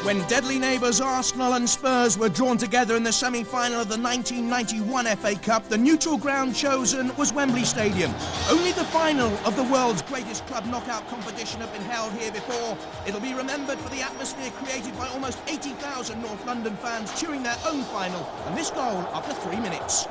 When deadly neighbours Arsenal and Spurs were drawn together in the semi-final of the 1991 FA Cup, the neutral ground chosen was Wembley Stadium. Only the final of the world's greatest club knockout competition had been held here before. It'll be remembered for the atmosphere created by almost 80,000 North London fans cheering their own final, and this goal after 3 minutes.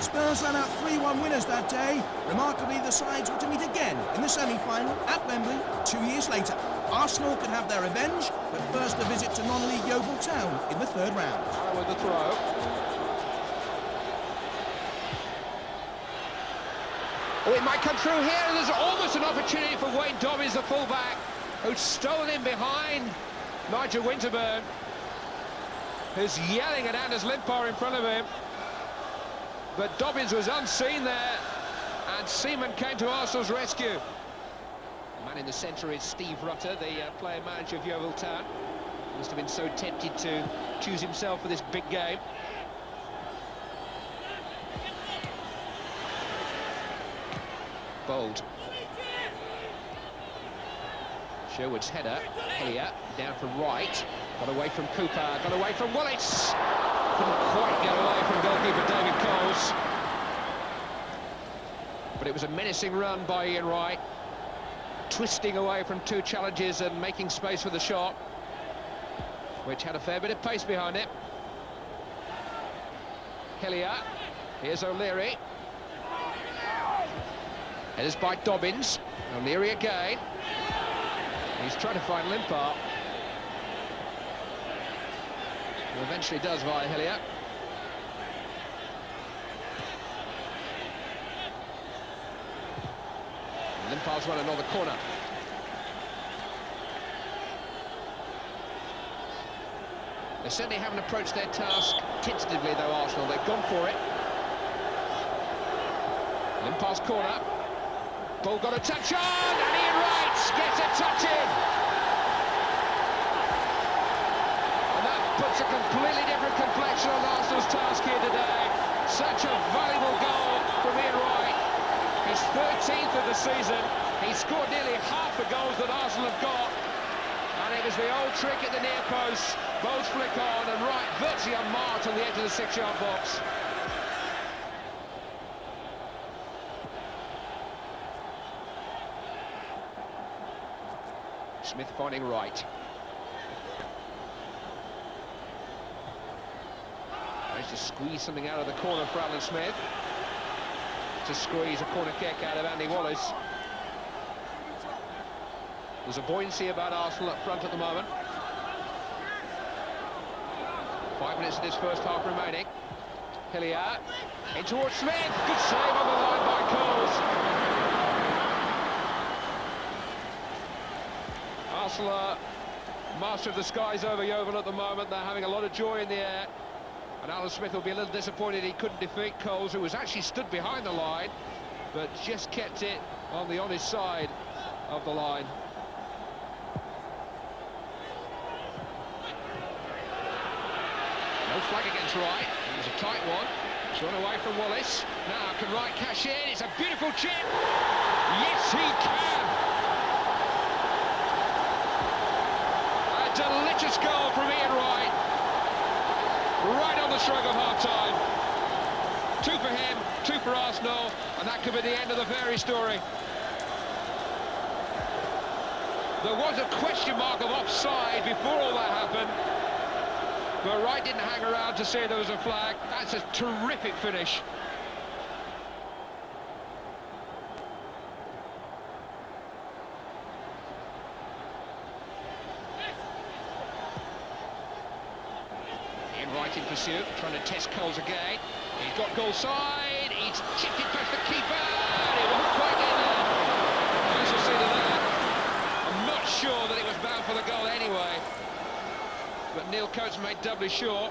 Spurs ran out 3-1 winners that day. Remarkably, the sides were to meet again in the semi-final at Wembley 2 years later. Arsenal could have their revenge, but first a visit to non-league Yeovil Town in the third round. With the throw. Oh, it might come through here, and there's almost an opportunity for Wayne Dobbins, the fullback, who's stolen in behind Nigel Winterburn, who's yelling at Anders Limpar in front of him. But Dobbins was unseen there, and Seaman came to Arsenal's rescue. The man in the centre is Steve Rutter, the player-manager of Yeovil Town. Must have been so tempted to choose himself for this big game. Bold. Sherwood's header, Elliott, down from right. Got away from Cooper, got away from Wallace. Couldn't quite get away from goalkeeper David Coles. But it was a menacing run by Ian Wright, twisting away from two challenges and making space for the shot, which had a fair bit of pace behind it. Elliott, here's O'Leary. Headers by Dobbins. O'Leary again. He's trying to find Limpar. He eventually does via Elliott. Limpar's won another corner. They certainly haven't approached their task tentatively, though, Arsenal. They've gone for it. Limpar's corner. Ball got a touch on, and Ian Wright gets a touch in. And that puts a completely different complexion on Arsenal's task here today. Such a valuable goal from Ian Wright. His 13th of the season. He scored nearly half the goals that Arsenal have got. And it was the old trick at the near post. Both flick on, and Wright virtually unmarked on the edge of the 6-yard box. Smith finding Wright. Managed to squeeze something out of the corner for Alan Smith. To squeeze a corner kick out of Andy Wallace. There's a buoyancy about Arsenal up front at the moment. 5 minutes of this first half remaining. Hilliard in towards Smith. Good save on the line by Coles. Arsenal are master of the skies over Yeovil at the moment. They're having a lot of joy in the air. And Alan Smith will be a little disappointed he couldn't defeat Coles, who was actually stood behind the line, but just kept it on the honest side of the line. No flag against Wright. It was a tight one. Drawn away from Wallace. Now can Wright cash in? It's a beautiful chip. Yes, he can. A delicious goal from Ian Wright. Right on the stroke of half-time. 2 for him, 2 for Arsenal, and that could be the end of the fairy story. There was a question mark of offside before all that happened, but Wright didn't hang around to see there was a flag. That's a terrific finish. Right in pursuit, trying to test Coles again. He's got goal side, he's chipped it past the keeper, and it won't quite get there. Nice to see that. I'm not sure that it was bound for the goal anyway, but Neil Coates made doubly sure.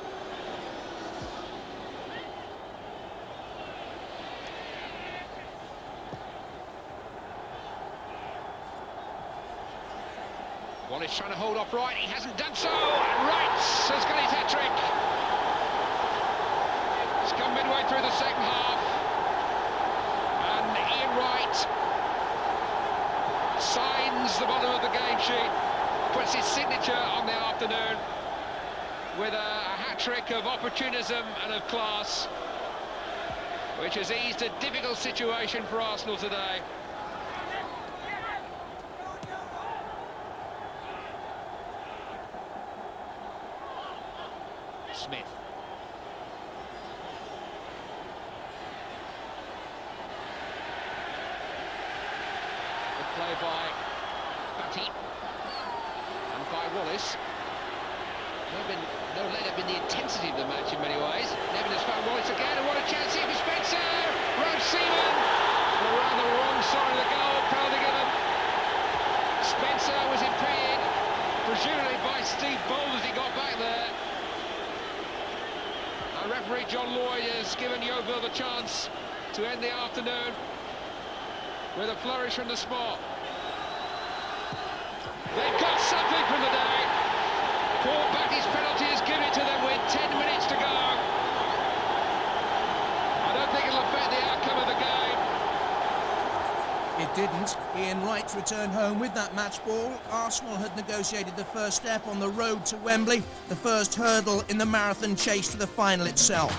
Wallace trying to hold off Wright, he hasn't done so, and Wright has got his hat-trick. It's come midway through the second half, and Ian Wright towards the bottom of the game sheet, puts his signature on the afternoon with a hat-trick of opportunism and of class, which has eased a difficult situation for Arsenal today. Smith. Good play by Batty and by Wallace. No let up in the intensity of the match in many ways. Nevin has found Wallace again, and what a chance here for Spencer! Rose Seaman around the wrong side of the goal, penalty given. Spencer was impeded, presumably by Steve Bold as he got back there. And referee John Lloyd has given Yeovil the chance to end the afternoon with a flourish from the spot. They've got something from the day. Paul Batty's penalty has given it to them with 10 minutes to go. I don't think it'll affect the outcome of the game. It didn't. Ian Wright returned home with that match ball. Arsenal had negotiated the first step on the road to Wembley, the first hurdle in the marathon chase to the final itself.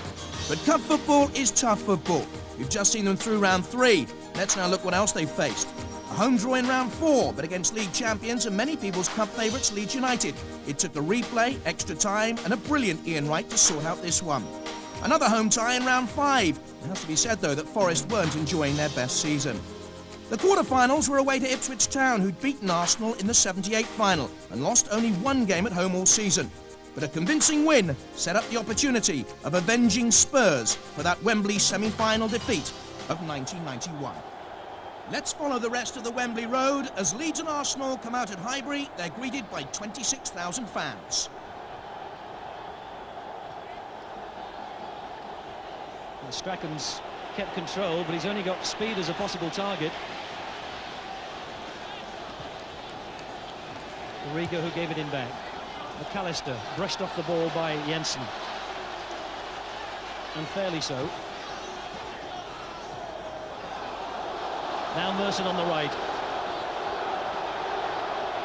But cup football is tough football. We've just seen them through round 3. Let's now look what else they've faced. A home draw in round 4, but against league champions and many people's cup favourites Leeds United. It took a replay, extra time and a brilliant Ian Wright to sort out this one. Another home tie in round 5. It has to be said though that Forest weren't enjoying their best season. The quarterfinals were away to Ipswich Town, who'd beaten Arsenal in the 78 final and lost only one game at home all season. But a convincing win set up the opportunity of avenging Spurs for that Wembley semi-final defeat of 1991. Let's follow the rest of the Wembley Road. As Leeds and Arsenal come out at Highbury, they're greeted by 26,000 fans. Well, Strachan's kept control, but he's only got speed as a possible target. Rigo who gave it in back. McAllister brushed off the ball by Jensen. And fairly so. Now Merson on the right.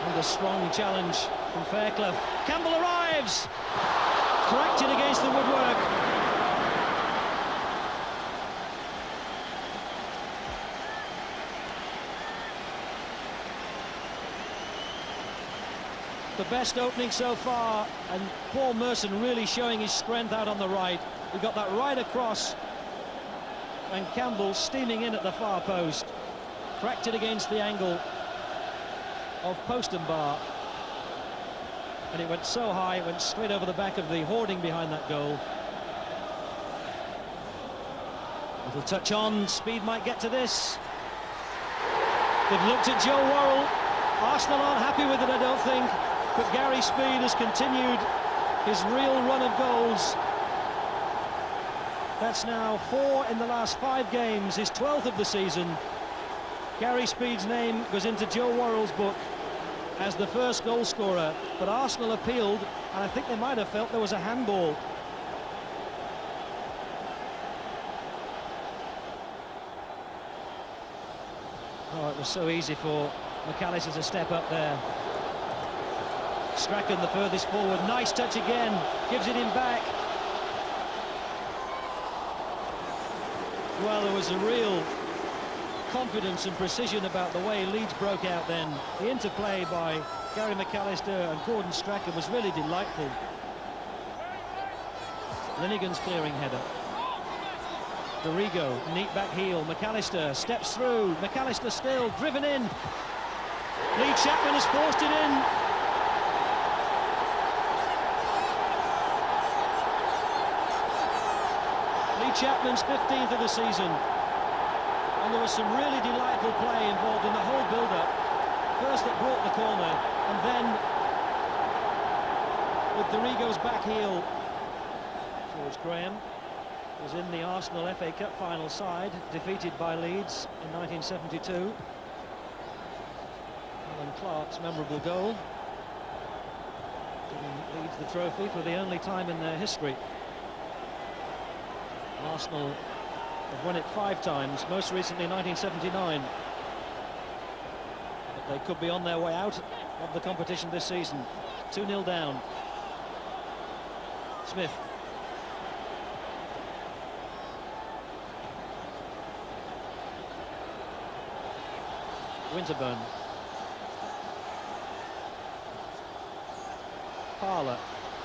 And a strong challenge from Fairclough. Campbell arrives! Cracked it against the woodwork. The best opening so far, and Paul Merson really showing his strength out on the right. He got that right across, and Campbell steaming in at the far post. Cracked it against the angle of post and bar, and it went so high, it went straight over the back of the hoarding behind that goal. Little touch on, speed might get to this. They've looked at Joe Worrell. Arsenal aren't happy with it, I don't think, but Gary Speed has continued his real run of goals. That's now 4 in the last 5 games, his 12th of the season. Gary Speed's name goes into Joe Worrell's book as the first goal scorer, but Arsenal appealed, and I think they might have felt there was a handball. Oh, it was so easy for McAllister to step up there. Strachan the furthest forward, nice touch again, gives it in back. Well, there was a real confidence and precision about the way Leeds broke out then. The interplay by Gary McAllister and Gordon Strachan was really delightful. Linigan's clearing header. Dorigo, neat back heel. McAllister steps through. McAllister still driven in. Lee Chapman has forced it in. Lee Chapman's 15th of the season. And there was some really delightful play involved in the whole build-up. First that brought the corner, and then with Dorigo's back heel. George Graham was in the Arsenal FA Cup final side, defeated by Leeds in 1972. Alan Clark's memorable goal, giving Leeds the trophy for the only time in their history. Arsenal have won it 5 times, most recently 1979. But They could be on their way out of the competition this season. 2-0 down. Smith. Winterburn. Parlour.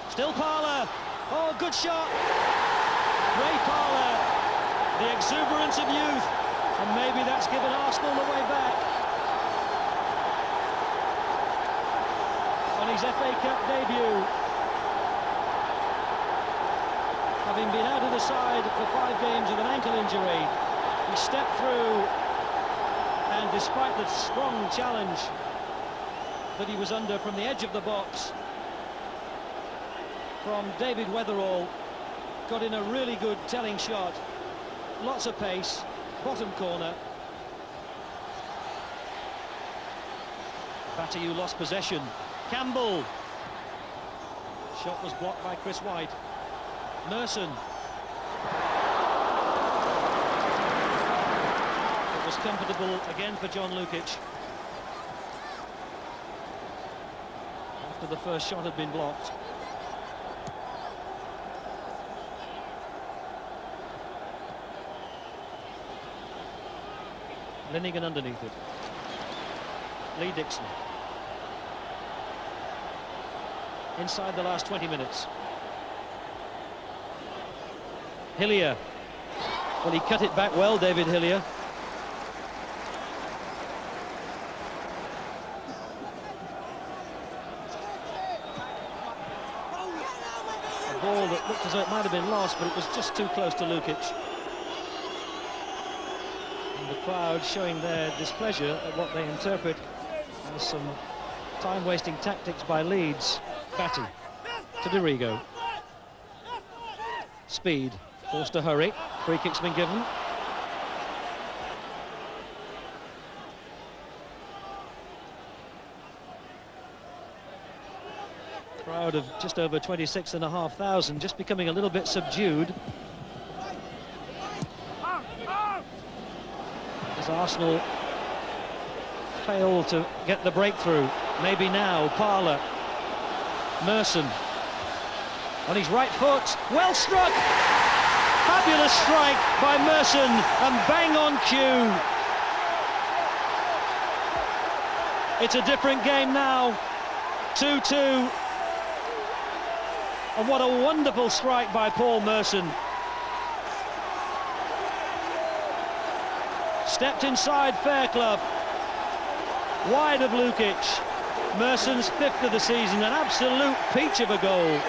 Still Parlour. Oh, good shot. Ray Parlour. The exuberance of youth. And maybe that's given Arsenal the way back. On his FA Cup debut. Having been out of the side for 5 games with an ankle injury, he stepped through, and despite the strong challenge that he was under from the edge of the box from David Weatherall, got in a really good telling shot. Lots of pace, bottom corner. Bataillou lost possession. Campbell. Shot was blocked by Chris White. Merson. It was comfortable again for John Lukic. After the first shot had been blocked. Linnigan underneath it. Lee Dixon. Inside the last 20 minutes. Hillier. Well, he cut it back well, David Hillier. A ball that looked as though it might have been lost, but it was just too close to Lukic. And the crowd showing their displeasure at what they interpret as some time-wasting tactics by Leeds. Batty to Dorigo. Speed. Forced to hurry. Free kick's been given. Crowd of just over 26,500, just becoming a little bit subdued. As Arsenal fail to get the breakthrough. Maybe now, Parlour. Merson. On his right foot. Well struck! Fabulous strike by Merson, and bang on cue. It's a different game now. 2-2. And what a wonderful strike by Paul Merson. Stepped inside Fairclough. Wide of Lukic. Merson's 5th of the season, an absolute peach of a goal.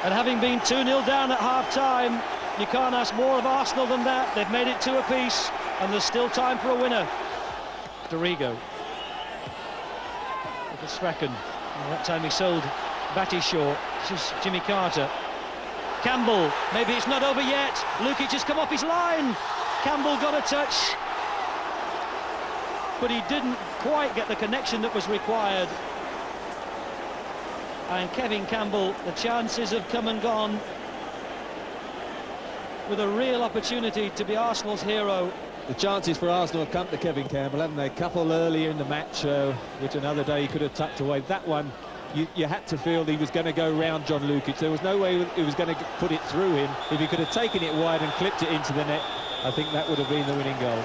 And having been 2-0 down at half-time, you can't ask more of Arsenal than that. They've made it 2 apiece, and there's still time for a winner. Dorigo. Little Strachan. And that time he sold Batty short. This is Jimmy Carter. Campbell. Maybe it's not over yet. Lukic has come off his line. Campbell got a touch, but he didn't quite get the connection that was required. And Kevin Campbell, the chances have come and gone, with a real opportunity to be Arsenal's hero. The chances for Arsenal have come to Kevin Campbell, haven't they? A couple earlier in the match, which another day he could have tucked away. That one, you had to feel he was going to go round John Lukic. There was no way he was going to put it through him. If he could have taken it wide and clipped it into the net, I think that would have been the winning goal.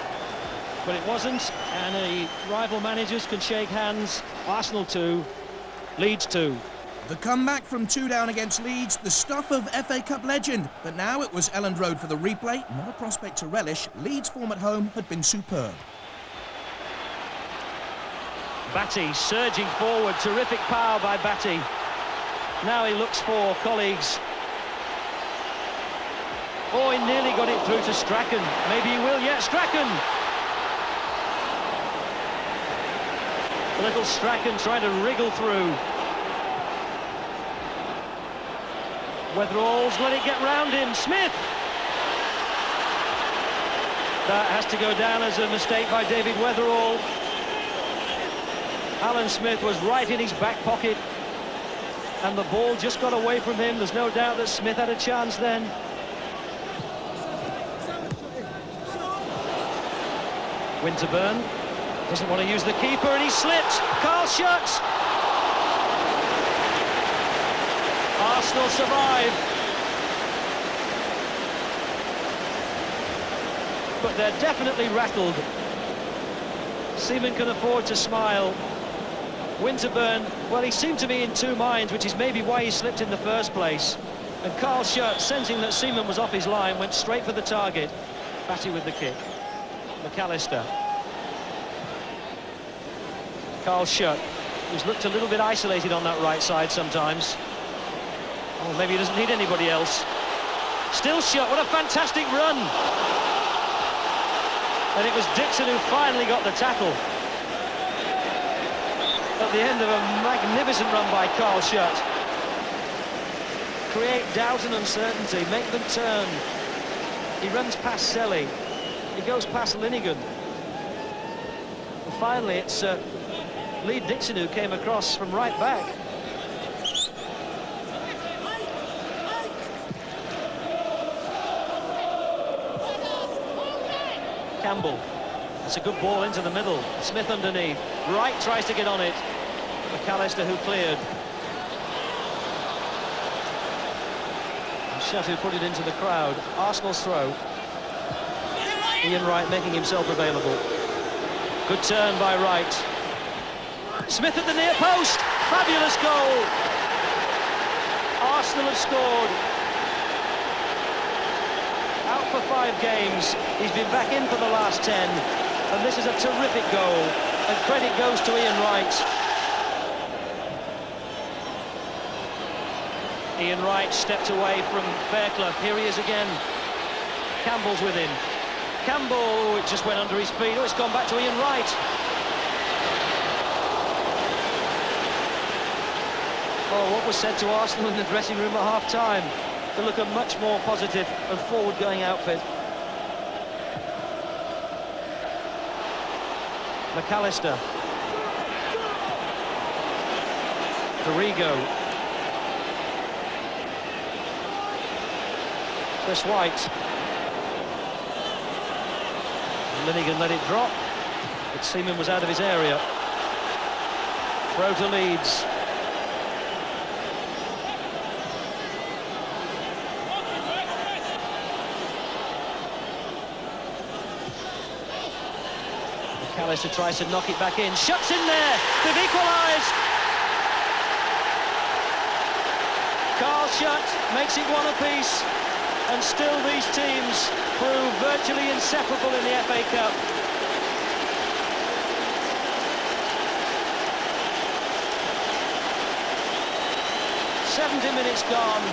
But it wasn't, and the rival managers can shake hands. Arsenal 2, Leeds 2. The comeback from 2 down against Leeds, the stuff of FA Cup legend. But now it was Elland Road for the replay, not a prospect to relish. Leeds' form at home had been superb. Batty surging forward, terrific power by Batty. Now he looks for colleagues. Oh, he nearly got it through to Strachan. Maybe he will yet. Strachan! Little Strachan trying to wriggle through. Weatherall's let it get round him. Smith! That has to go down as a mistake by David Weatherall. Alan Smith was right in his back pocket, and the ball just got away from him. There's no doubt that Smith had a chance then. Winterburn doesn't want to use the keeper, and he slipped. Carl Schutt. Arsenal survive, but they're definitely rattled. Seaman can afford to smile. Winterburn, well, he seemed to be in two minds, which is maybe why he slipped in the first place. And Carl Schutt, sensing that Seaman was off his line, went straight for the target. Batty with the kick. McAllister. Carl Schutt, who's looked a little bit isolated on that right side sometimes. Or maybe he doesn't need anybody else. Still Schutt, what a fantastic run! And it was Dixon who finally got the tackle. At the end of a magnificent run by Carl Schutt. Create doubt and uncertainty, make them turn. He runs past Selly. He goes past Linnigan. And finally, it's Lee Dixon who came across from right back. Campbell. It's a good ball into the middle. Smith underneath. Wright tries to get on it. McAllister who cleared. And Schutt who put it into the crowd. Arsenal's throw. Ian Wright making himself available. Good turn by Wright. Smith at the near post. Fabulous goal. Arsenal have scored. Out for 5 games. He's been back in for the last 10. And this is a terrific goal. And credit goes to Ian Wright. Ian Wright stepped away from Fairclough. Here he is again. Campbell's with him. Campbell, it just went under his feet. Oh, it's gone back to Ian Wright. Oh, what was said to Arsenal in the dressing room at half-time? To look a much more positive and forward-going outfit. McAllister. Dorigo. Chris White. Linnigan let it drop, but Seaman was out of his area. Throw to Leeds. McAllister tries to knock it back in. Schutt's in there. They've equalised. Carl Schutt makes it one apiece. And still these teams prove virtually inseparable in the FA Cup. "70 minutes gone,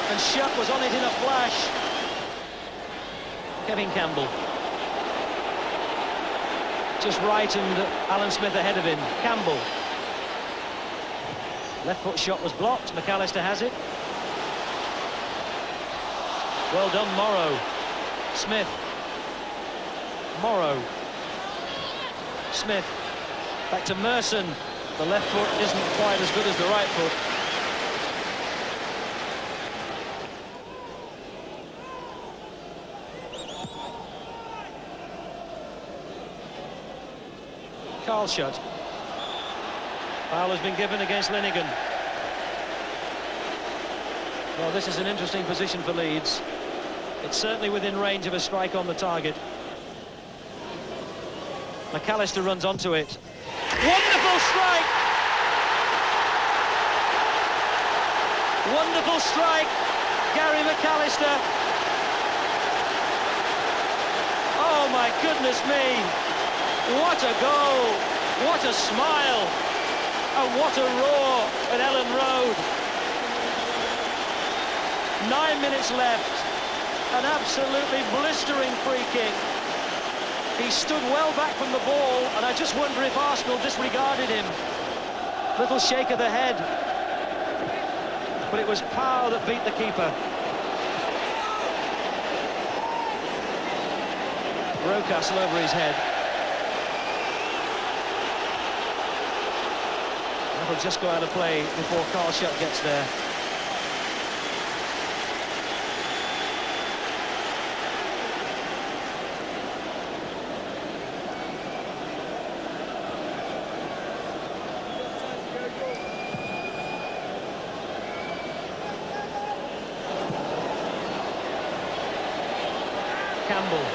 and Schutt was on it in a flash." Kevin Campbell. Just Wright and Alan Smith ahead of him. Campbell. Left foot shot was blocked. McAllister has it. Well done, Morrow. Smith. Morrow. Smith. Back to Merson. The left foot isn't quite as good as the right foot. Carl Schutt. Foul has been given against Linnigan. Well, this is an interesting position for Leeds. It's certainly within range of a strike on the target. McAllister runs onto it. Wonderful strike! Wonderful strike, Gary McAllister. Oh my goodness me! What a goal! What a smile! And what a roar at Ellen Road! 9 minutes left. An absolutely blistering free kick. He stood well back from the ball, and I just wonder if Arsenal disregarded him. Little shake of the head. But it was Powell that beat the keeper. Rocastle over his head. That'll just go out of play before Carl Schutt gets there. Campbell.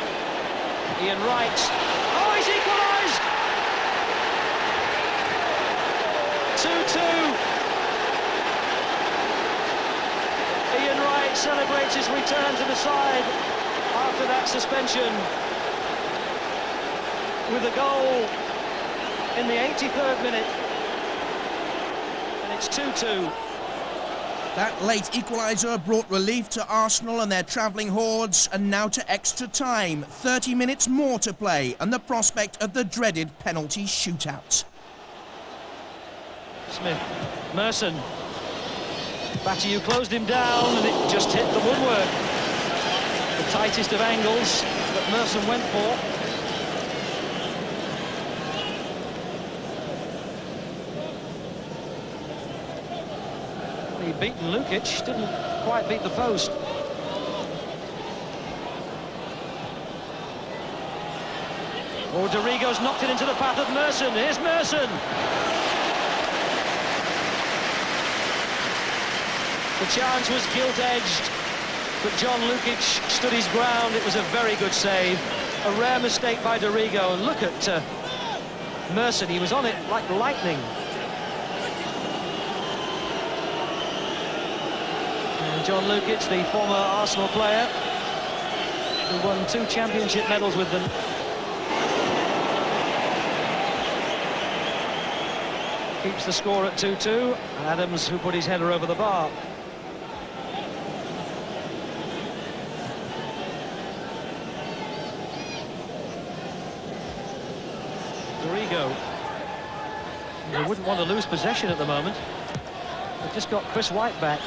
Ian Wright. Oh, he's equalised! 2-2. Ian Wright celebrates his return to the side after that suspension with a goal in the 83rd minute. And it's 2-2. That late equaliser brought relief to Arsenal and their travelling hordes, and now to extra time. 30 minutes more to play and the prospect of the dreaded penalty shootout. Smith, Merson. Bataillou closed him down and it just hit the woodwork. The tightest of angles that Merson went for. He beaten Lukic, didn't quite beat the post. Oh, Dorigo's knocked it into the path of Merson. Here's Merson. The chance was gilt-edged, but John Lukic stood his ground. It was a very good save. A rare mistake by Dorigo. And look at Merson, he was on it like lightning. And John Lukic, the former Arsenal player, who won 2 championship medals with them. Keeps the score at 2-2. Adams, who put his header over the bar. Dorigo. They wouldn't want to lose possession at the moment. They've just got Chris White back.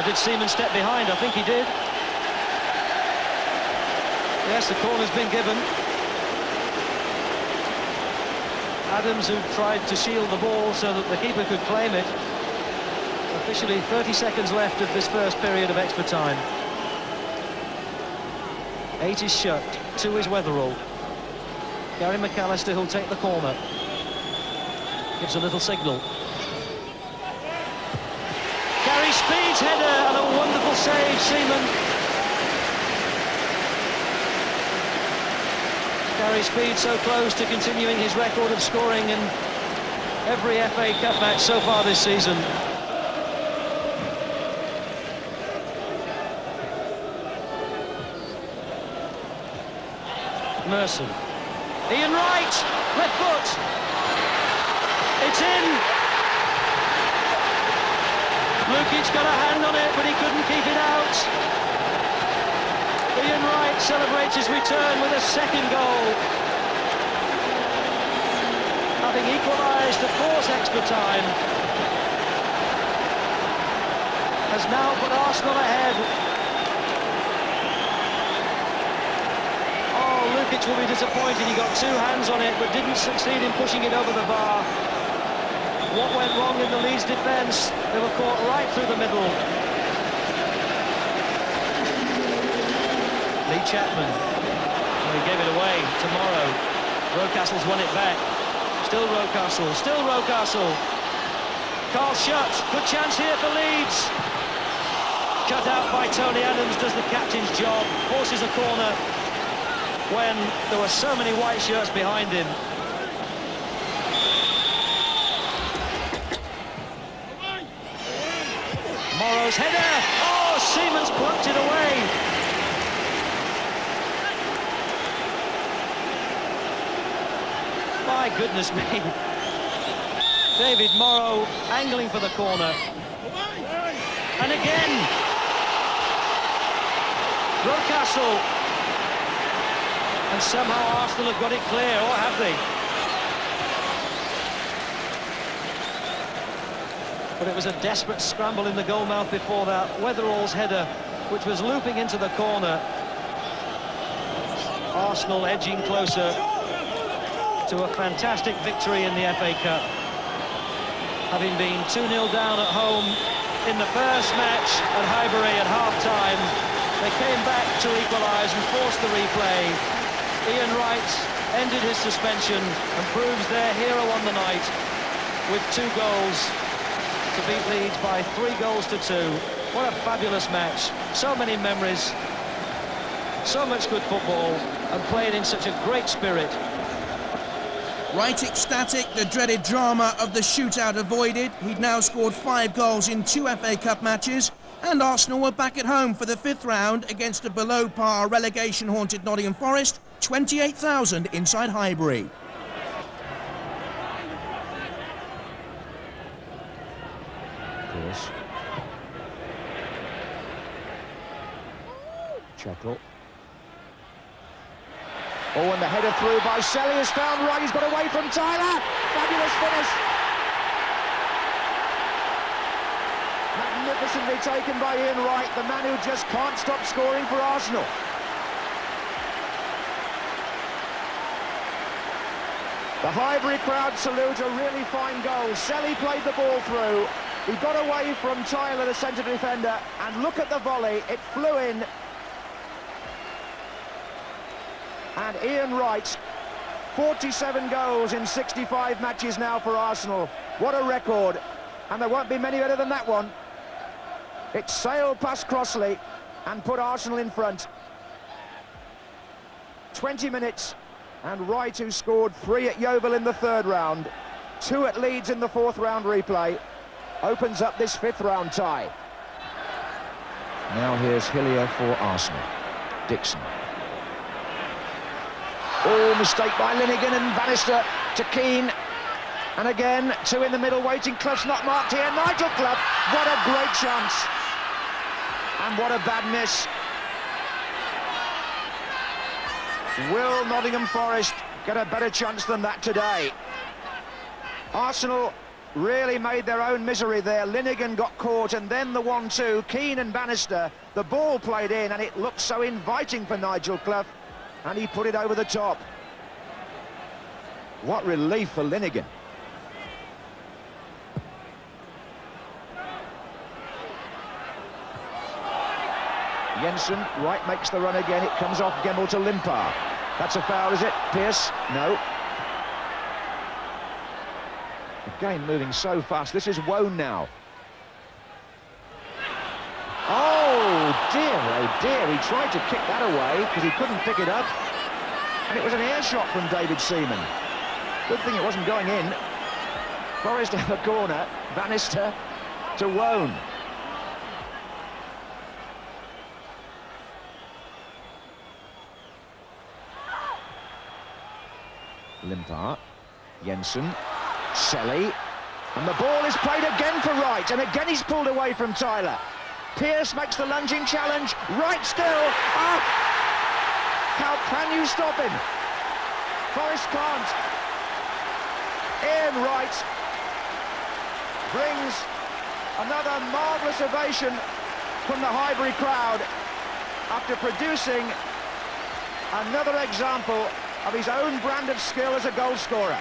Did Seaman step behind? I think he did. Yes, the corner's been given. Adams, who tried to shield the ball so that the keeper could claim it. Officially 30 seconds left of this first period of extra time. 8 is shut, 2 is Weatherall. Gary McAllister, who'll take the corner. Gives a little signal. Gary Speed's header and a wonderful save, Seaman. Gary Speed so close to continuing his record of scoring in every FA Cup match so far this season. Merson. Ian Wright, left foot. It's in. Lukic got a hand on it, but he couldn't keep it out. Ian Wright celebrates his return with a second goal. Having equalised to force extra time, has now put Arsenal ahead. Oh, Lukic will be disappointed. He got 2 hands on it, but didn't succeed in pushing it over the bar. What went wrong in the Leeds defence? They were caught right through the middle. Lee Chapman. Well, he gave it away tomorrow. Rocastle's won it back. Still Rocastle, still Rocastle. Carl Schutt, good chance here for Leeds. Cut out by Tony Adams, does the captain's job, forces a corner when there were so many white shirts behind him. Morrow's header. Oh, Seaman's plucked it away. My goodness me. David Morrow angling for the corner. And again. Rocastle. And somehow Arsenal have got it clear, or have they? But it was a desperate scramble in the goalmouth before that. Weatherall's header, which was looping into the corner. Arsenal edging closer to a fantastic victory in the FA Cup. Having been 2-0 down at home in the first match at Highbury at half-time, they came back to equalise and forced the replay. Ian Wright ended his suspension and proves their hero on the night with 2 goals. to beat Leeds by 3-2. What a fabulous match. So many memories, so much good football, and played in such a great spirit. Right ecstatic, the dreaded drama of the shootout avoided. He'd now scored 5 goals in 2 FA Cup matches, and Arsenal were back at home for the 5th round against a below-par relegation-haunted Nottingham Forest, 28,000 inside Highbury. Chuckle. Oh, and the header through by Selly is found right. He's got away from Tyler. Fabulous finish. Magnificently taken by Ian Wright, the man who just can't stop scoring for Arsenal. The Highbury crowd salute a really fine goal. Selly played the ball through. He got away from Tyler, the centre defender, and look at the volley. It flew in. And Ian Wright, 47 goals in 65 matches now for Arsenal. What a record. And there won't be many better than that one. It sailed past Crossley and put Arsenal in front. 20 minutes, and Wright, who scored 3 at Yeovil in the 3rd round, 2 at Leeds in the 4th round replay, opens up this 5th round tie. Now here's Hillier for Arsenal. Dixon. Oh, mistake by Linnigan and Bannister to Keane. And again, 2 in the middle waiting. Clough's not marked here. Nigel Clough, what a great chance. And what a bad miss. Will Nottingham Forest get a better chance than that today? Arsenal really made their own misery there. Linnigan got caught, and then the 1-2. Keane and Bannister, the ball played in, and it looked so inviting for Nigel Clough. And he put it over the top. What relief for Linnigan. Jensen, Wright makes the run again. It comes off Gemmell to Limpar. That's a foul, is it? Pearce? No. The game moving so fast. This is Wone now. Oh dear, he tried to kick that away because he couldn't pick it up, and it was an air shot from David Seaman. Good thing it wasn't going in. Forrest have a corner. Bannister to Wone. Limpar, Jensen, Selly, and the ball is played again for Wright, and again he's pulled away from Tyler. Pearce makes the lunging challenge. Wright still. Ah! How can you stop him? Forrest can't. Ian Wright brings another marvellous ovation from the Highbury crowd after producing another example of his own brand of skill as a goal scorer.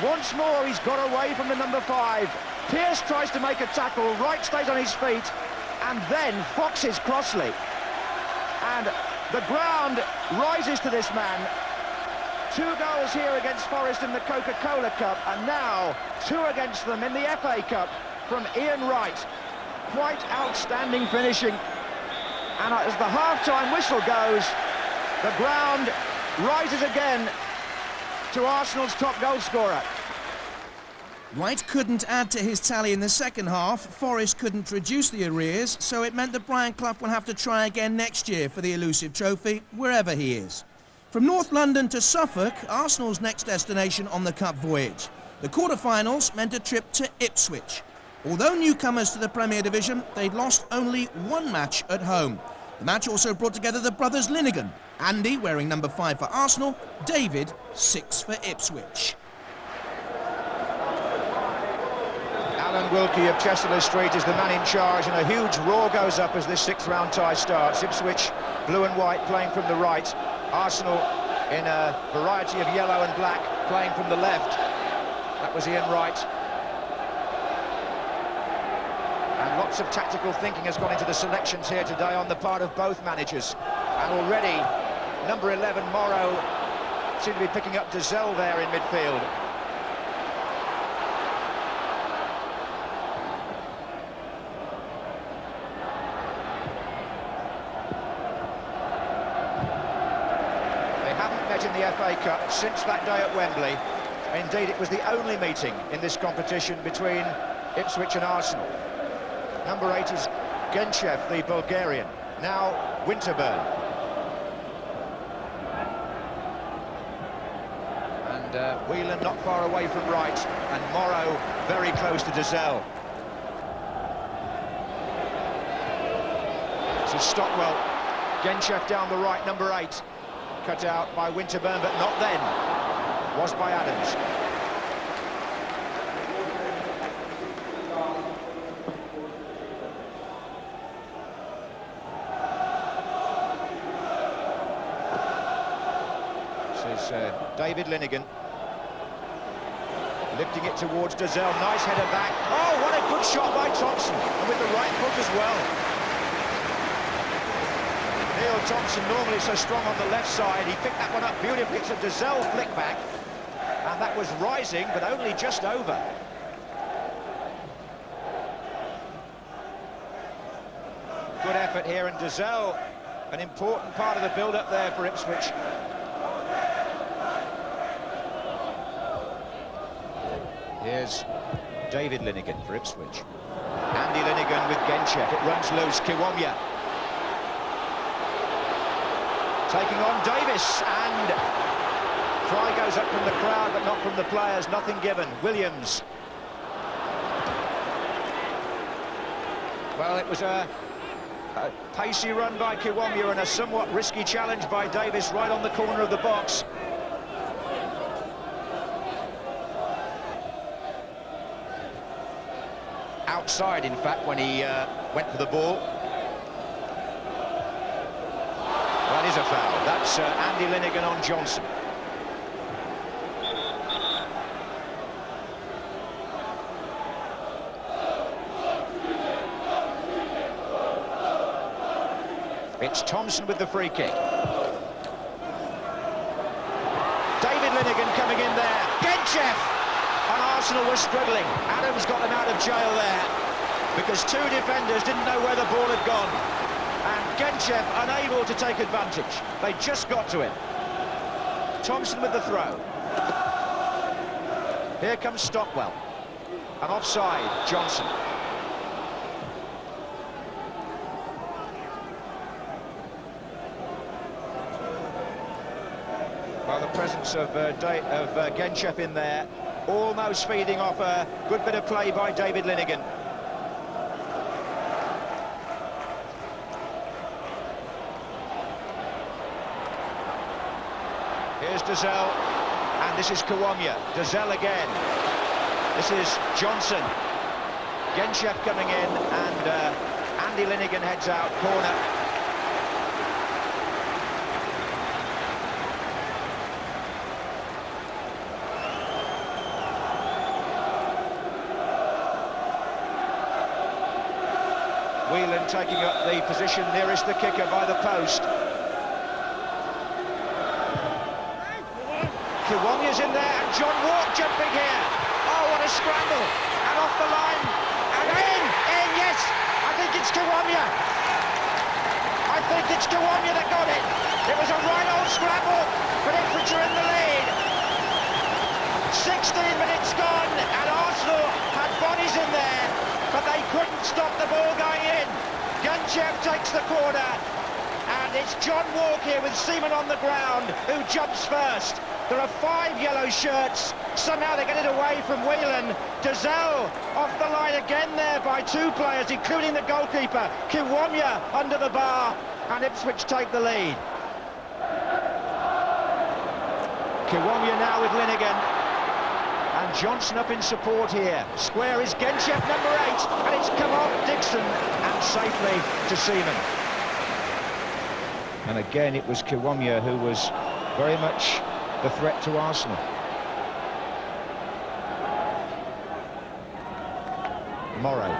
Once more he's got away from the number 5. Pearce tries to make a tackle. Wright stays on his feet, and then foxes Crossley. And the ground rises to this man. 2 goals here against Forest in the Coca-Cola Cup, and now 2 against them in the FA Cup from Ian Wright. Quite outstanding finishing. And as the half-time whistle goes, the ground rises again to Arsenal's top goal scorer. Wright couldn't add to his tally in the second half. Forest couldn't reduce the arrears, so it meant that Brian Clough will have to try again next year for the elusive trophy, wherever he is. From North London to Suffolk, Arsenal's next destination on the Cup voyage. The quarterfinals meant a trip to Ipswich. Although newcomers to the Premier Division, they'd lost only 1 match at home. The match also brought together the brothers Linnigan. Andy wearing number 5 for Arsenal, David 6 for Ipswich. Alan Wilkie of Chester Street is the man in charge, and a huge roar goes up as this 6th round tie starts. Ipswich, blue and white, playing from the right. Arsenal in a variety of yellow and black, playing from the left. That was Ian Wright. And lots of tactical thinking has gone into the selections here today on the part of both managers. And already, number 11, Morrow, seemed to be picking up Dazelle there in midfield. Cup since that day at Wembley. Indeed, it was the only meeting in this competition between Ipswich and Arsenal. Number 8 is Genchev, the Bulgarian. Now Winterburn. And Whelan not far away from right, and Morrow very close to Dazelle. This is Stockwell. Genchev down the right, number 8. Cut out by Winterburn, but not then. Was by Adams. This is David Linnigan. Lifting it towards Dazelle. Nice header back. Oh, what a good shot by Thompson. And with the right foot as well. Neil Thompson, normally so strong on the left side, he picked that one up beautifully. It's a Dazelle flick back, and that was rising, but only just over. Good effort here, and Dazelle, an important part of the build-up there for Ipswich. Here's David Linnigan for Ipswich. Andy Linnigan with Genchev. It runs loose. Kiwomya taking on Davis, and cry goes up from the crowd, but not from the players. Nothing given. Williams. Well, it was a pacey run by Kiwomya and a somewhat risky challenge by Davis right on the corner of the box. Outside, in fact, when he went for the ball. That is a foul. That's Andy Linnigan on Johnson. It's Thompson with the free kick. David Linnigan coming in there. Genchev! And Arsenal was struggling. Adams got them out of jail there because two defenders didn't know where the ball had gone. And Genchev unable to take advantage. They just got to him. Thompson with the throw. Here comes Stockwell. And offside, Johnson. Well, the presence of Genchev in there, almost feeding off a good bit of play by David Linnigan. Here's Dazelle, and this is Kiwomya. Dazelle again. This is Johnson. Genchev coming in, and Andy Linnigan heads out, corner. Whelan taking up the position nearest the kicker by the post. Kiwomya's in there, and John Walk jumping here. Oh, what a scramble! And off the line, and in, yes! I think it's Kiwomya. I think it's Kiwomya that got it. It was a right old scramble, but Ipswich are in the lead. 16 minutes gone, and Arsenal had bodies in there, but they couldn't stop the ball going in. Genchev takes the corner, and it's John Walk here with Seaman on the ground, who jumps first. There are 5 yellow shirts. Somehow they get it away from Whelan. Dazelle off the line again there by 2 players, including the goalkeeper. Kiwomya under the bar, and Ipswich take the lead. Kiwomya now with Linnigan. And Johnson up in support here. Square is Genchev, number 8, and it's come off Dixon and safely to Seaman. And again, it was Kiwomya who was very much the threat to Arsenal. Morrow.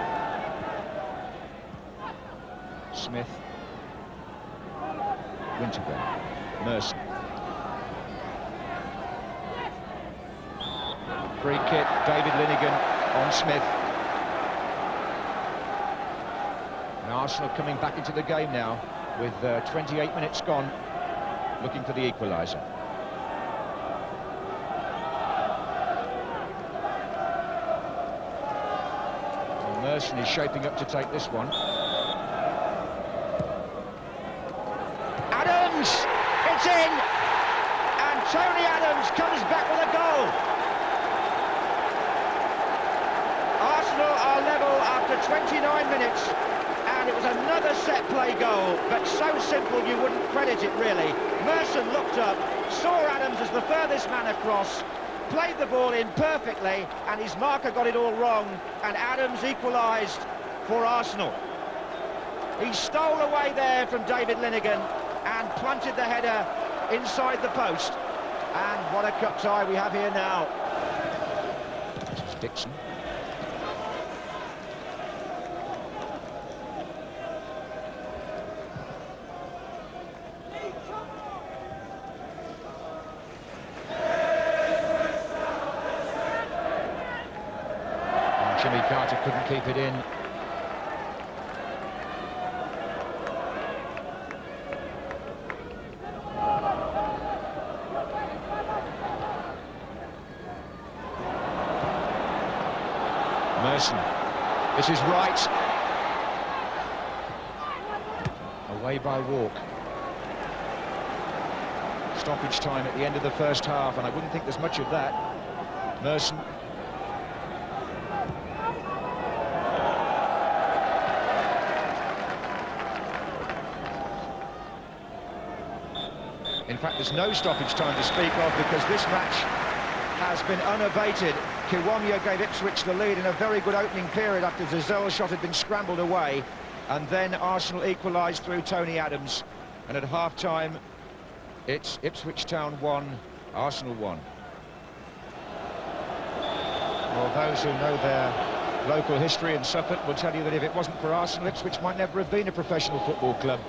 Smith. Winterburn. Mercer. Free kick, David Linnigan on Smith. And Arsenal coming back into the game now with 28 minutes gone, looking for the equaliser. Merson is shaping up to take this one. Adams! It's in! And Tony Adams comes back with a goal. Arsenal are level after 29 minutes. And it was another set play goal, but so simple you wouldn't credit it really. Merson looked up, saw Adams as the furthest man across, played the ball in perfectly, and his marker got it all wrong, and Adams equalised for Arsenal. He stole away there from David Linnigan and planted the header inside the post. And what a cup tie we have here now. This is Dixon. Jimmy Carter couldn't keep it in. Merson. This is right. Away by Walk. Stoppage time at the end of the first half, and I wouldn't think there's much of that. Merson. In fact, there's no stoppage time to speak of because this match has been unabated. Kiwomya gave Ipswich the lead in a very good opening period after the Zell shot had been scrambled away, and then Arsenal equalised through Tony Adams, and at half-time it's Ipswich Town 1, Arsenal 1. Well, those who know their local history in Suffolk will tell you that if it wasn't for Arsenal, Ipswich might never have been a professional football club.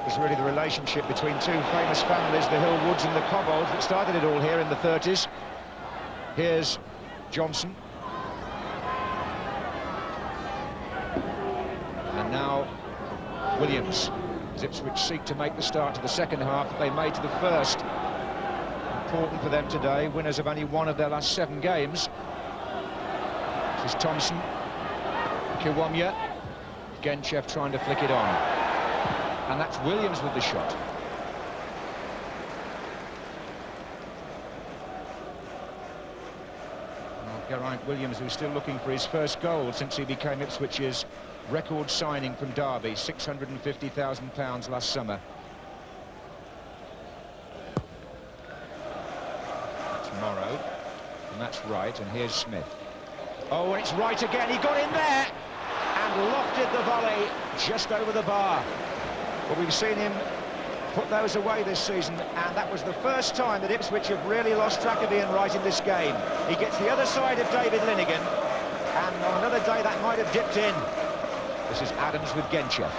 It was really the relationship between two famous families, the Hillwoods and the Cobbolds, that started it all here in the 30s. Here's Johnson. And now Williams, as Ipswich seek to make the start to the second half that they made to the first. Important for them today, winners of only one of their last 7 games. This is Thompson, Kiwomya, Genchev trying to flick it on. And that's Williams with the shot. Well, Geraint Williams, who's still looking for his first goal since he became Ipswich's record signing from Derby, £650,000 last summer. That's Morrow, and that's right, and here's Smith. Oh, and it's right again, he got in there and lofted the volley just over the bar. But we've seen him put those away this season, and that was the first time that Ipswich have really lost track of Ian Wright in this game. He gets the other side of David Linnigan, and on another day that might have dipped in. This is Adams with Genchev.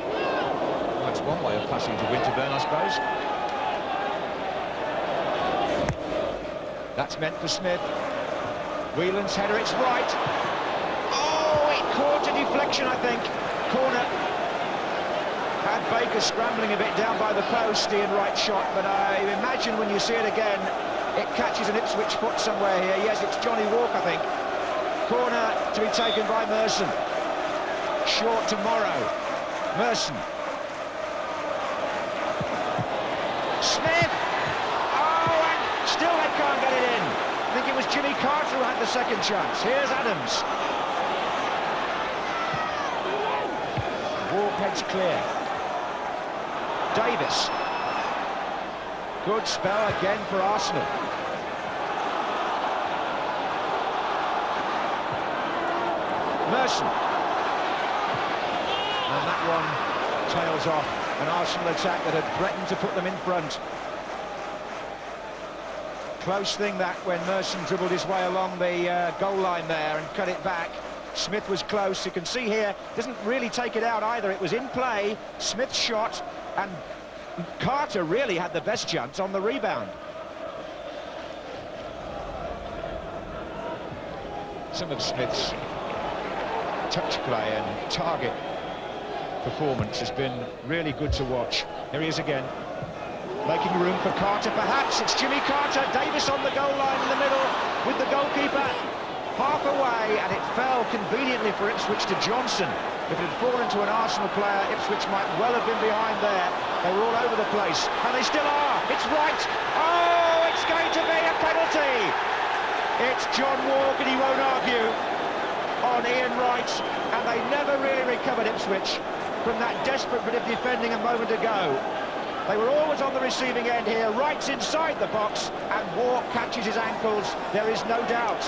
Well, that's one way of passing to Winterburn, I suppose. That's meant for Smith. Whelan's header, it's right. Oh, it caught a deflection, I think. Corner. Had Baker scrambling a bit down by the post, Ian Wright shot, but I imagine when you see it again, it catches an Ipswich foot somewhere here. Yes, it's Johnny Walk, I think. Corner to be taken by Merson. Short to Morrow. Merson. Smith! Oh, and still they can't get it in. I think it was Jimmy Carter who had the second chance. Here's Adams. Walk heads clear. Davis. Good spell again for Arsenal. Merson. And that one tails off an Arsenal attack that had threatened to put them in front. Close thing that when Merson dribbled his way along the goal line there and cut it back. Smith was close. You can see here, doesn't really take it out either. It was in play, Smith shot, and Carter really had the best chance on the rebound. Some of Smith's touch play and target performance has been really good to watch. Here he is again. Making room for Carter, perhaps. It's Jimmy Carter. Davis on the goal line in the middle with the goalkeeper half away, and it fell conveniently for Ipswich to Johnson. If it had fallen to an Arsenal player, Ipswich might well have been behind there. They were all over the place, and they still are. It's Wright. Oh, it's going to be a penalty. It's John Walk, and he won't argue, on Ian Wright, and they never really recovered Ipswich from that desperate bit of defending a moment ago. They were always on the receiving end here. Wright's inside the box, and Walk catches his ankles, there is no doubt.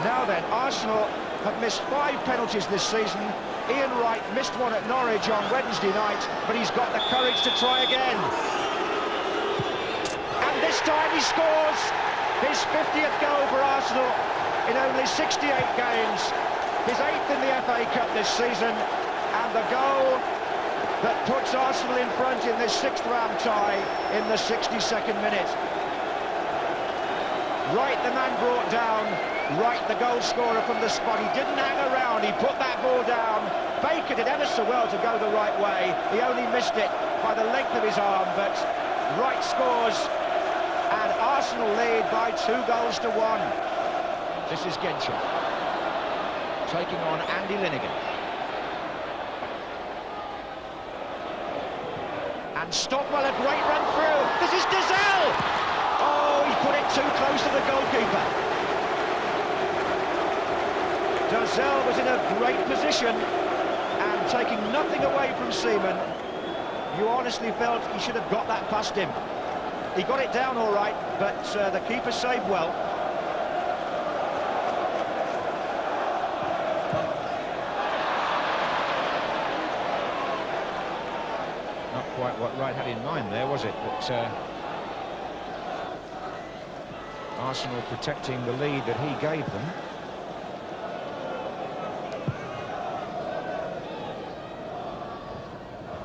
Now then, Arsenal have missed 5 penalties this season. Ian Wright missed one at Norwich on Wednesday night, but he's got the courage to try again. And this time he scores his 50th goal for Arsenal in only 68 games. His 8th in the FA Cup this season, and the goal that puts Arsenal in front in this 6th round tie in the 62nd minute. Wright, the man brought down. Wright, the goal scorer from the spot. He didn't hang around, he put that ball down. Baker did ever so well to go the right way. He only missed it by the length of his arm, but Wright scores, and Arsenal lead by 2 goals to 1. This is Gencher taking on Andy Linnigan. And Stockwell, a great run through. This is Gazelle! Oh, he put it too close to the goalkeeper. Gazelle was in a great position, and taking nothing away from Seaman, you honestly felt he should have got that past him. He got it down all right, but the keeper saved well. Not quite what Wright had in mind there, was it? But Arsenal protecting the lead that he gave them.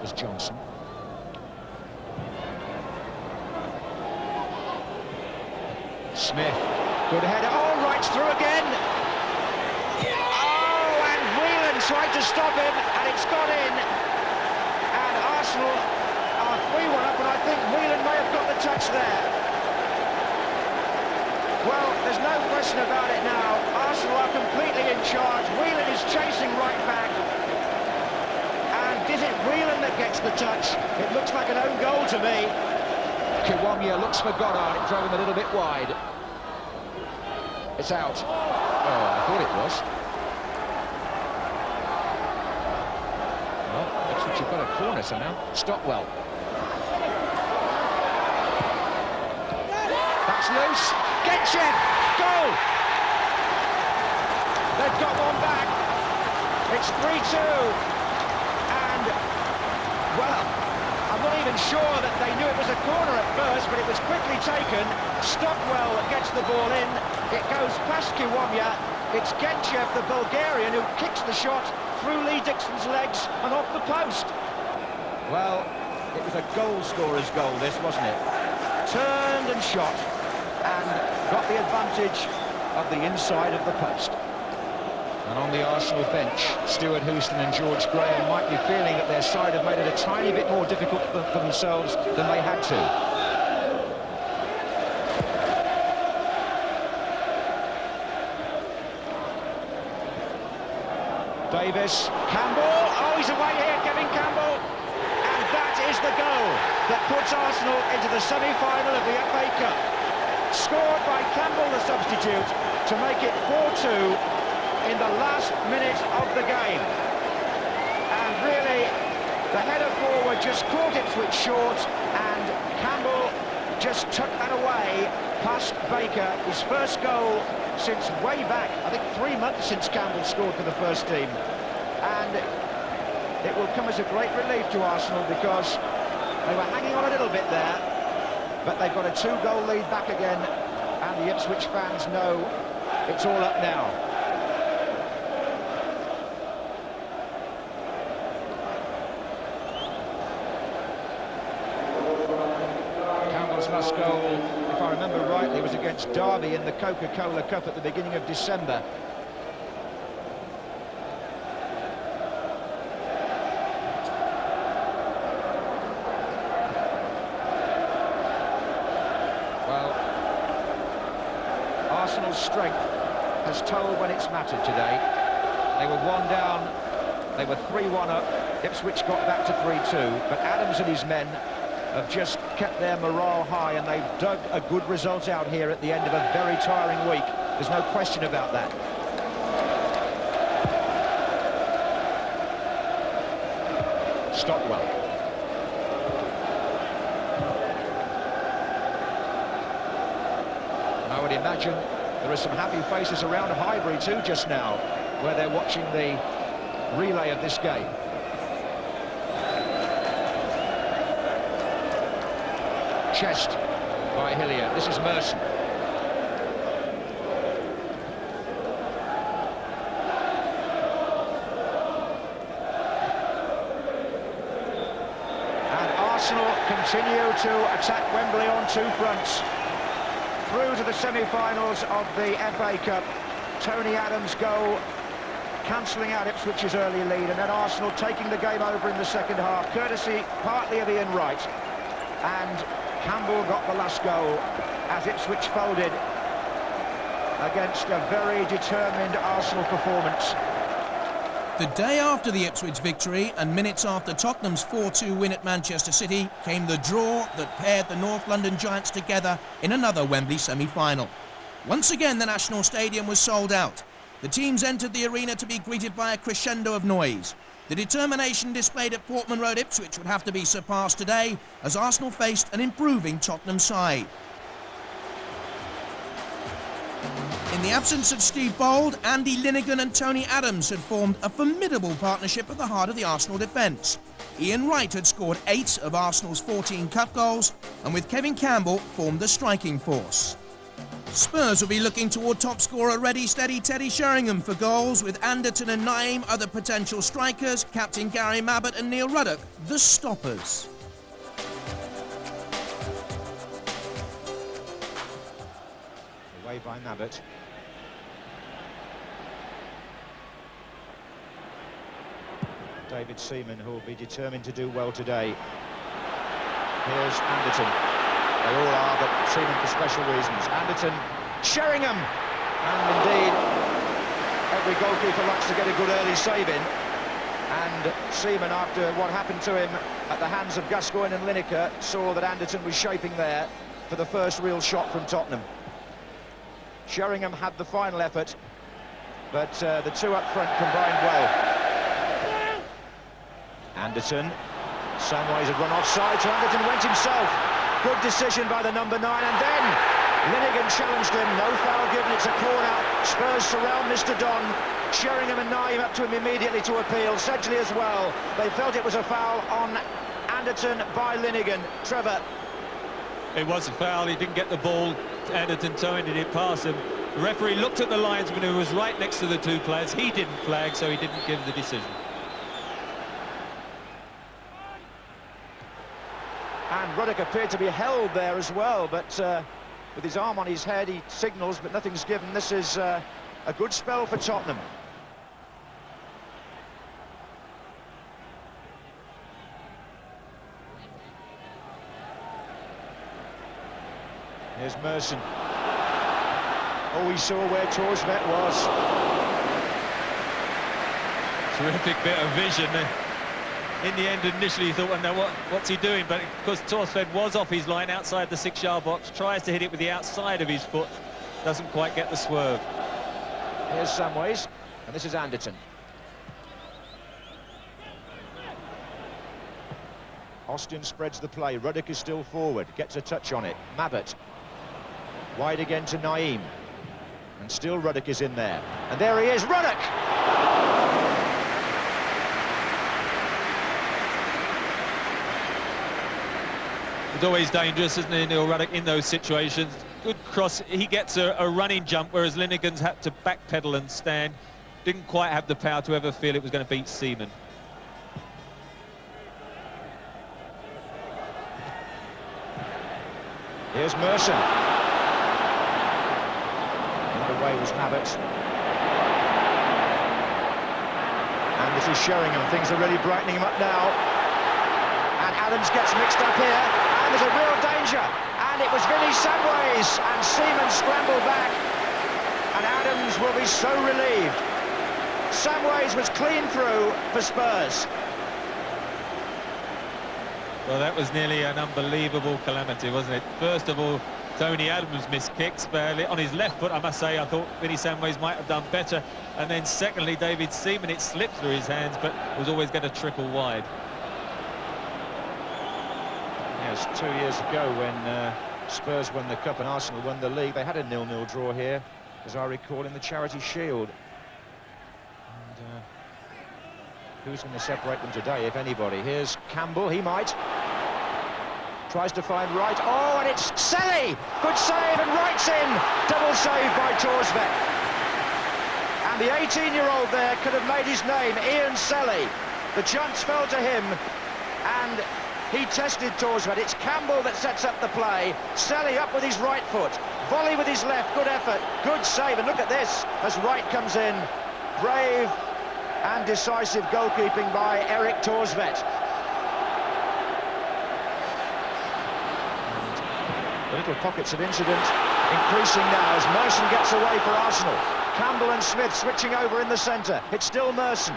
Was Johnson. Smith, good header. Oh, Wright's through again. Oh, and Whelan tried to stop him, and it's gone in. And Arsenal are 3-1 up, and I think Whelan may have got the touch there. Well, there's no question about it now. Arsenal are completely in charge. Whelan is chasing right back. Is it Whelan that gets the touch? It looks like an own goal to me. Kiwomya looks for Goddard. It drove him a little bit wide. It's out. Oh, I thought it was. Well, looks like you've got a corner somehow. Stockwell. That's loose. Getchev! Goal! They've got one back. It's 3-2. Well, I'm not even sure that they knew it was a corner at first, but it was quickly taken. Stockwell gets the ball in. It goes past Kiwomya. It's Genchev, the Bulgarian, who kicks the shot through Lee Dixon's legs and off the post. Well, it was a goal scorer's goal, this, wasn't it? Turned and shot, and got the advantage of the inside of the post. And on the Arsenal bench, Stuart Houston and George Graham might be feeling that their side have made it a tiny bit more difficult for themselves than they had to. Davis, Campbell, oh, he's away here, Kevin Campbell. And that is the goal that puts Arsenal into the semi-final of the FA Cup. Scored by Campbell, the substitute, to make it 4-2. In the last minute of the game. And really, the header forward just caught Ipswich short, and Campbell just took that away past Baker. His first goal since way back, I think 3 months since Campbell scored for the first team. And it will come as a great relief to Arsenal, because they were hanging on a little bit there, but they've got a 2-goal lead back again, and the Ipswich fans know it's all up now. Last goal, if I remember rightly, was against Derby in the Coca-Cola Cup at the beginning of December. Arsenal's strength has told when it's mattered today. They were 1 down, they were 3-1 up, Ipswich got back to 3-2, but Adams and his men have just kept their morale high, and they've dug a good result out here at the end of a very tiring week. There's no question about that. Stockwell. And I would imagine there are some happy faces around Highbury too just now, where they're watching the relay of this game. Chest by Hillier. This is Merson. And Arsenal continue to attack Wembley on 2 fronts. Through to the semi-finals of the FA Cup. Tony Adams' goal cancelling out Ipswich's early lead, and then Arsenal taking the game over in the second half, courtesy partly of Ian Wright. And Campbell got the last goal as Ipswich folded against a very determined Arsenal performance. The day after the Ipswich victory and minutes after Tottenham's 4-2 win at Manchester City came the draw that paired the North London Giants together in another Wembley semi-final. Once again, the National Stadium was sold out. The teams entered the arena to be greeted by a crescendo of noise. The determination displayed at Portman Road, Ipswich would have to be surpassed today as Arsenal faced an improving Tottenham side. In the absence of Steve Bold, Andy Linighan and Tony Adams had formed a formidable partnership at the heart of the Arsenal defence. Ian Wright had scored 8 of Arsenal's 14 cup goals, and with Kevin Campbell formed the striking force. Spurs will be looking toward top scorer ready steady Teddy Sheringham for goals, with Anderton and Naeem other potential strikers, captain Gary Mabbott and Neil Ruddock the stoppers. Away by Mabbott. David Seaman, who will be determined to do well today. Here's Anderton. They all are, but Seaman for special reasons. Anderton, Sheringham, and indeed every goalkeeper likes to get a good early save in, and Seaman, after what happened to him at the hands of Gascoigne and Lineker, saw that Anderton was shaping there for the first real shot from Tottenham. Sheringham had the final effort, but the two up front combined well. Anderton, Samways had run offside, so Anderton went himself. Good decision by the number 9, and then Linighan challenged him. No foul given, it's a corner. Spurs surround Mr. Don. Sheringham and Naeem up to him immediately to appeal. Sedgley as well. They felt it was a foul on Anderton by Linighan. Trevor. It was a foul. He didn't get the ball. Anderton towing it past him. The referee looked at the linesman who was right next to the two players. He didn't flag, so he didn't give the decision. And Ruddock appeared to be held there as well, but with his arm on his head, he signals, but nothing's given. This is a good spell for Tottenham. Here's Merson. Oh, he saw where Torsvet was. Terrific bit of vision. In the end, initially you thought, well, no, what's he doing? But because Torsved was off his line outside the 6-yard box, tries to hit it with the outside of his foot, doesn't quite get the swerve. Here's Samways, and this is Anderton. Austin spreads the play. Ruddock is still forward, gets a touch on it. Mabbott. Wide again to Naeem. And still Ruddock is in there. And there he is, Ruddock! It's always dangerous, isn't it, Neil Ruddock, in those situations. Good cross. He gets a running jump, whereas Linighan's had to backpedal and stand. Didn't quite have the power to ever feel it was going to beat Seaman. Here's Merson. In the way was Mabbott. And this is Sheringham. Things are really brightening him up now. And Adams gets mixed up here. And there's a real danger. And it was Vinnie Samways. And Seaman scrambled back. Adams will be so relieved. Samways was clean through for Spurs. Well, that was nearly an unbelievable calamity, wasn't it? First of all, Tony Adams missed kicks barely on his left foot. I must say, I thought Vinnie Samways might have done better. And then secondly, David Seaman, it slipped through his hands, but was always going to trickle wide. Yes, 2 years ago when Spurs won the Cup and Arsenal won the league, they had a 0-0 draw here, as I recall, in the Charity Shield. And who's going to separate them today, if anybody? Here's Campbell, he might. Tries to find Wright. Oh, and it's Selly! Good save, and Wright's in! Double save by Torsvett. And the 18-year-old there could have made his name, Ian Selly. The chance fell to him, and he tested Torsvett. It's Campbell that sets up the play. Selly up with his right foot. Volley with his left, good effort, good save. And look at this, as Wright comes in. Brave and decisive goalkeeping by Eric Torsvett. The little pockets of incident increasing now as Merson gets away for Arsenal. Campbell and Smith switching over in the centre. It's still Merson.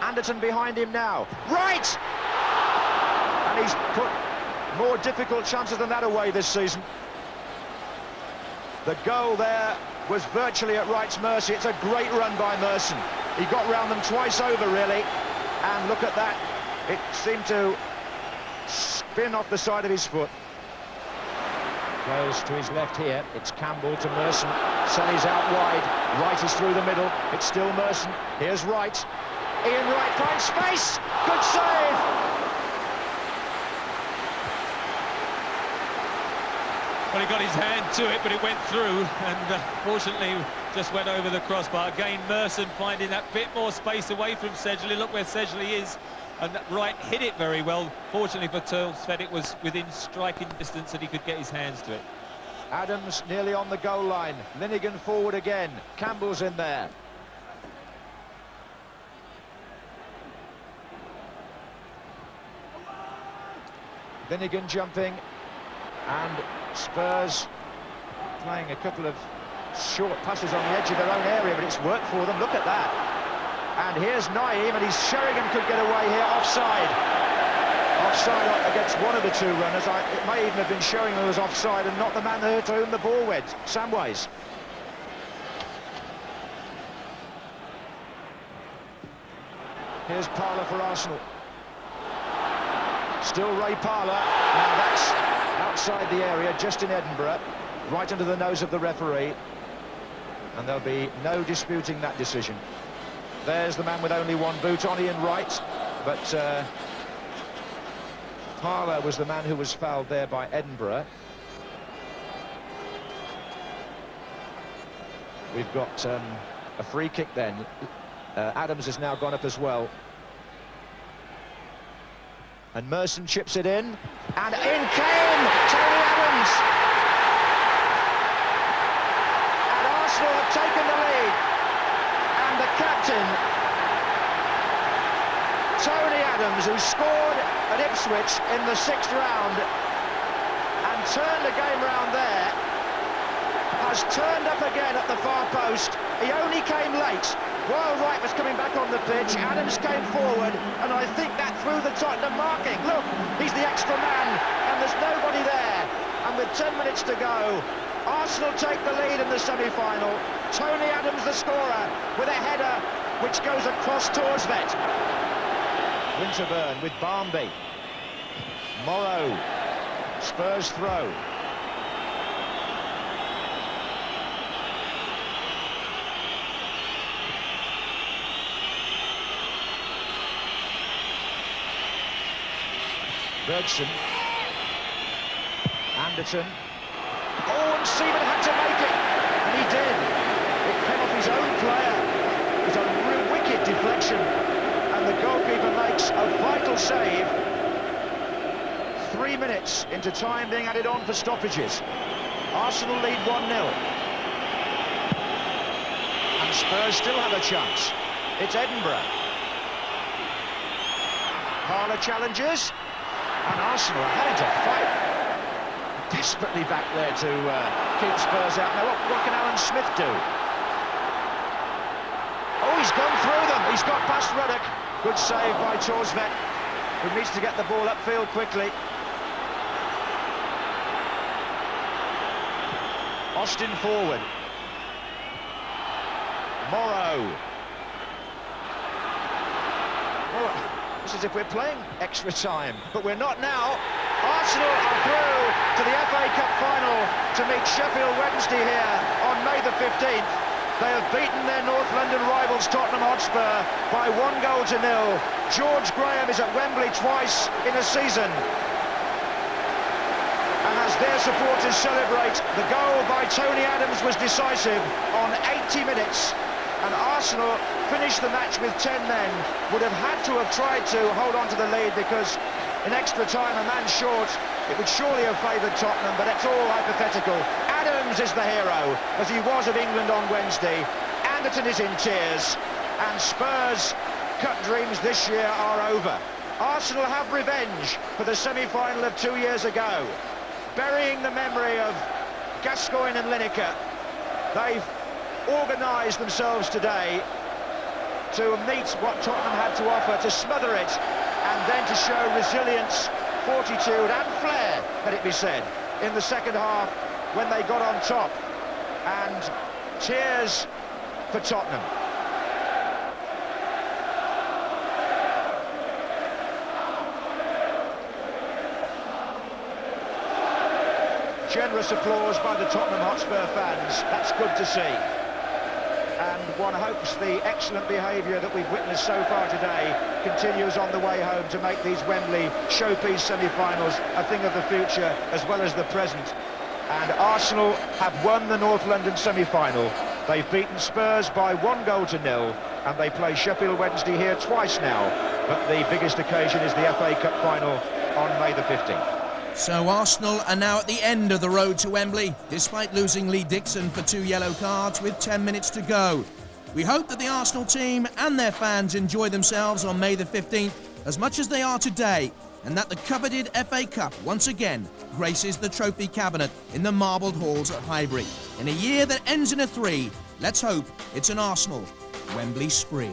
Anderton behind him now. Right! And he's put more difficult chances than that away this season. The goal there was virtually at Wright's mercy. It's a great run by Merson. He got round them twice over, really. And look at that. It seemed to spin off the side of his foot. Goes to his left here. It's Campbell to Merson. Selly's out wide. Wright is through the middle. It's still Merson. Here's Wright. Ian Wright finds space. Good save. Well, he got his hand to it, but it went through, and fortunately just went over the crossbar. Again, Merson finding that bit more space away from Sedgley. Look where Sedgley is, and Wright hit it very well. Fortunately for Torsvett, it was within striking distance and he could get his hands to it. Adams nearly on the goal line. Linnigan forward again. Campbell's in there. Linnigan jumping, and Spurs playing a couple of short passes on the edge of their own area, but it's worked for them. Look at that. And here's Naeem, and he's Sheringham could get away here. Offside. Offside against one of the two runners. It may even have been Sheringham who was offside and not the man to whom the ball went. Samways. Here's Parlour for Arsenal. Still Ray Parlour. Now that's outside the area, just in Edinburgh, right under the nose of the referee. And there'll be no disputing that decision. There's the man with only one boot on, Ian Wright, but Parlour was the man who was fouled there by Edinburgh. We've got a free kick then. Adams has now gone up as well. And Merson chips it in, and in came Tony Adams! And Arsenal have taken the lead, and the captain, Tony Adams, who scored at Ipswich in the 6th round and turned the game round there, has turned up again at the far post. He only came late. While Wright was coming back on the pitch, Adams came forward, and I think that threw the Tottenham marking. Look, he's the extra man, and there's nobody there. And with 10 minutes to go, Arsenal take the lead in the semi-final. Tony Adams, the scorer, with a header which goes across Torsvett. Winterburn with Barmby. Morrow. Spurs throw. Bergson. Anderton. Oh, and Seaman had to make it, and he did. It came off his own player. It was a real wicked deflection, and the goalkeeper makes a vital save. 3 minutes into time being added on for stoppages. Arsenal lead 1-0. And Spurs still have a chance. It's Edinburgh. Parlour challenges. And Arsenal are having to fight desperately back there to keep Spurs out. Now, what can Alan Smith do? he's gone through them. He's got past Ruddock. Good save by Torsvet, who needs to get the ball upfield quickly. Austin forward. Morrow. Well, this is if we're playing extra time, but we're not now. Arsenal are through to the FA Cup final to meet Sheffield Wednesday here on May the 15th. They have beaten their North London rivals Tottenham Hotspur by 1-0. George Graham is at Wembley twice in a season. And as their supporters celebrate, the goal by Tony Adams was decisive on 80 minutes. And Arsenal finished the match with 10 men. Would have had to have tried to hold on to the lead because in extra time, a man short, it would surely have favoured Tottenham, but it's all hypothetical. Adams is the hero, as he was of England on Wednesday. Anderton is in tears, and Spurs' cup dreams this year are over. Arsenal have revenge for the semi-final of 2 years ago. Burying the memory of Gascoigne and Lineker, they've organised themselves today to meet what Tottenham had to offer, to smother it, and then to show resilience, fortitude and flair, let it be said, in the second half when they got on top. And tears for Tottenham. Generous applause by the Tottenham Hotspur fans. That's good to see. And one hopes the excellent behaviour that we've witnessed so far today continues on the way home to make these Wembley showpiece semi-finals a thing of the future as well as the present. And Arsenal have won the North London semi-final. They've beaten Spurs by 1-0, and they play Sheffield Wednesday here twice now. But the biggest occasion is the FA Cup final on May the 15th. So Arsenal are now at the end of the road to Wembley, despite losing Lee Dixon for 2 yellow cards with 10 minutes to go. We hope that the Arsenal team and their fans enjoy themselves on May the 15th as much as they are today, and that the coveted FA Cup once again graces the trophy cabinet in the marbled halls at Highbury. In a year that ends in a 3, let's hope it's an Arsenal Wembley spree.